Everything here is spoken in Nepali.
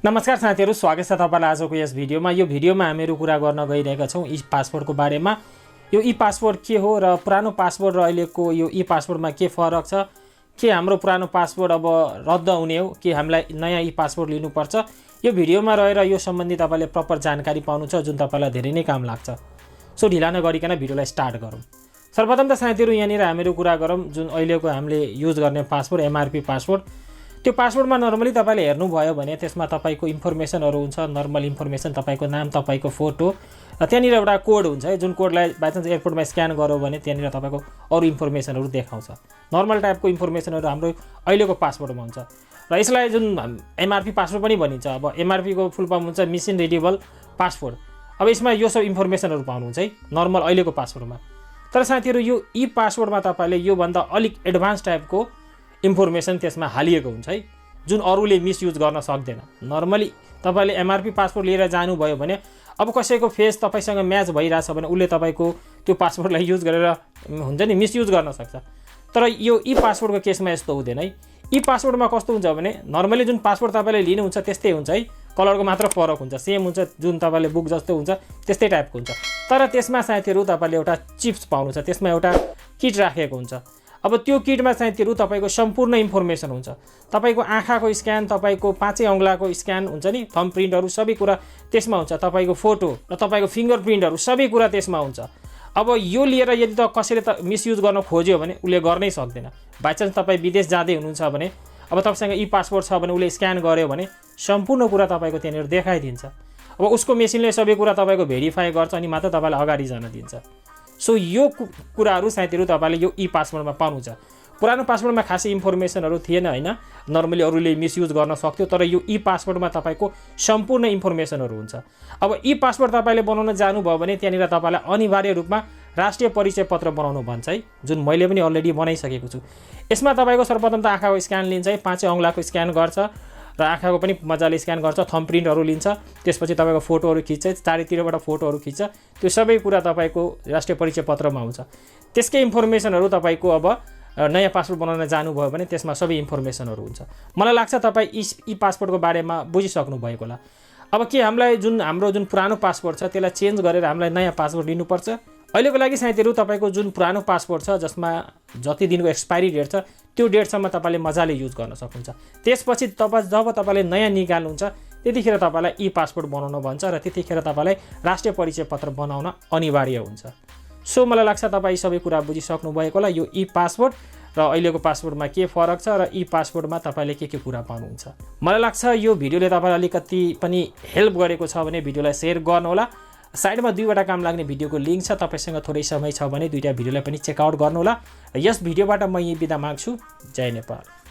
नमस्कार साथीहरु, स्वागत छ तपाईलाई आजको यस भिडियोमा। यो भिडियोमा हामीहरु कुरा गर्न गइरहेका छौं ई पासपोर्टको बारेमा। यो ई पासपोर्ट के हो र पुरानो पासपोर्ट र अहिलेको यो ई पासपोर्टमा के फरक छ, के हाम्रो पुरानो पासपोर्ट अब रद्द हुने हो कि हामीलाई नयाँ ई पासपोर्ट लिनुपर्छ। यो भिडियोमा रहेर यो सम्बन्धी तपाईले प्रपर जानकारी पाउनुहुन्छ जुन तपाईलाई धेरै नै काम लाग्छ। सो ढिला नगरिकन भिडियोलाई स्टार्ट गरौँ। सर्वप्रथम त साथीहरु यहाँनिर हामीहरु कुरा गरौँ जुन अहिलेको हामीले युज गर्ने पासपोर्ट MRP पासपोर्ट। त्यो पासपोर्टमा नर्मली तपाईले हेर्नुभयो भने त्यसमा तपाईको इन्फर्मेसनहरु हुन्छ। नर्मल इन्फर्मेसन, तपाईको नाम, तपाईको फोटो र त्यहाँनिर एउटा कोड हुन्छ है, जुन कोडलाई बाइ चान्स एयरपोर्टमा स्क्यान गर्यो भने त्यहाँनिर तपाईको अरु इन्फर्मेसनहरु देखाउँछ। नर्मल टाइपको इन्फर्मेसनहरु हाम्रो अहिलेको पासपोर्टमा हुन्छ र यसलाई जुन MRP पासपोर्ट पनि भनिन्छ। अब MRP को फुल फर्म हुन्छ मिसन रिडेबल पासपोर्ट। अब यसमा यो सब इन्फर्मेसनहरु पाउनुहुन्छ है नर्मल अहिलेको पासपोर्टमा। तर साथीहरु यो ई पासपोर्टमा तपाईले यो भन्दा अलिक एडभान्स टाइपको इन्फर्मेसन त्यसमा हालिएको हुन्छ है, जुन अरूले मिसयुज गर्न सक्दैन। नर्मली तपाईले MRP पासपोर्ट लिएर जानुभयो भने अब कसैको फेस तपाईसँग म्याच भइराछ भने उले तपाईको त्यो पासपोर्टलाई युज गरेर हुन्छ नि मिसयुज गर्न सक्छ। तर यो ई पासपोर्टको केसमा यस्तो हुँदैन है। ई पासपोर्टमा कस्तो हुन्छ भने नर्मली जुन पासपोर्ट तपाईले लिनुहुन्छ त्यस्तै हुन्छ है, कलरको मात्र फरक हुन्छ, सेम हुन्छ, जुन तपाईले बुक जस्तो हुन्छ त्यस्तै टाइपको हुन्छ। तर त्यसमा साथीहरु तपाईले एउटा चिप्स पाउनुहुन्छ, त्यसमा एउटा किट राखेको हुन्छ। अब त्यो किटमा साथीहरु तपाईको सम्पूर्ण इन्फर्मेसन हुन्छ। तपाईको आँखाको स्क्यान, तपाईको पाँचै अंगुलाको स्क्यान हुन्छ नि, थम्ब प्रिन्टहरु सबै कुरा त्यसमा हुन्छ। तपाईको फोटो र तपाईको फिंगरप्रिन्टहरु सबै कुरा त्यसमा हुन्छ। अब यो लिएर यदि त कसैले त मिसयुज गर्न खोज्यो भने उले गर्नै सक्दैन। बाइ चान्स तपाई विदेश जाँदै हुनुहुन्छ भने अब तपाईसँग ई पासपोर्ट छ भने उले स्क्यान गर्यो भने सम्पूर्ण कुरा तपाईको त्यहाँनिर देखाइदिन्छ। अब उसको मेसिनले सबै कुरा तपाईको भेरिफाई गर्छ अनि मात्र तपाईलाई अगाडि जान दिन्छ। सो यो कुराहरु साथीहरु तपाईले यो ई पासपोर्टमा पाउनुहुन्छ। पुरानो पासपोर्टमा खासै इन्फर्मेसनहरु थिएन हैन, नर्मली अरूले मिसयुज गर्न सक्थ्यो। तर यो ई पासपोर्टमा तपाईको सम्पूर्ण इन्फर्मेसनहरु हुन्छ। अब ई पासपोर्ट तपाईले बनाउन जानुभयो भने त्यहाँनिर तपाईलाई अनिवार्य रूपमा राष्ट्रिय परिचय पत्र बनाउनु भन्छ है, जुन मैले पनि अलरेडी बनाइसकेको छु। यसमा तपाईको सर्वप्रथम त आँखाको स्क्यान लिन्छ है, पाँचै अंगुलाको स्क्यान गर्छ र आँखाको पनि मजाले स्क्यान गर्छ, थम्ब प्रिन्टहरु लिन्छ, त्यसपछि तपाईको फोटोहरु खिच्छ, चारैतिरबाट फोटोहरु खिच्छ। त्यो सबै कुरा तपाईको राष्ट्रिय परिचय पत्रमा हुन्छ। त्यसकै इन्फर्मेसनहरु तपाईको अब नयाँ पासपोर्ट बनाउन जानुभयो भने त्यसमा सबै इन्फर्मेसनहरु हुन्छ। मलाई लाग्छ तपाई ई पासपोर्टको बारेमा बुझिसक्नु भएको होला। अब के हामीलाई हाम्रो जुन पुरानो पासपोर्ट छ त्यसलाई चेन्ज गरेर हामीलाई नयाँ पासपोर्ट लिनुपर्छ? अहिलेको लागि साथीहरु तपाईको जुन पुरानो पासपोर्ट छ जसमा जति दिनको एक्सपायरी डेट छ त्यो डेटसम्म तपाईले मजाले युज गर्न सक्नुहुन्छ। त्यसपछि जब तपाईले नयाँ निकाल्नुहुन्छ त्यतिखेर तपाईलाई ई पासपोर्ट बनाउन भन्छ र त्यतिखेर तपाईलाई राष्ट्रिय परिचय पत्र बनाउन अनिवार्य हुन्छ। सो मलाई लाग्छ तपाई सबै कुरा बुझिसक्नु भएको होला। यो ई पासपोर्ट र अहिलेको पासपोर्टमा के फरक छ र ई पासपोर्टमा तपाईले के कुरा पाउनुहुन्छ। मलाई लाग्छ यो भिडियोले तपाईलाई अलिकति पनि हेल्प गरेको छ भने भिडियोलाई शेयर गर्नुहोला। साइडमा दुईवटा काम लाग्ने भिडियोको लिंक छ, तपाईसँग थोरै समय छ भने दुईटा भिडियोलाई पनि चेकआउट गर्नुहोला। यस भिडियोबाट म यही बिदा माग्छु। जय नेपाल।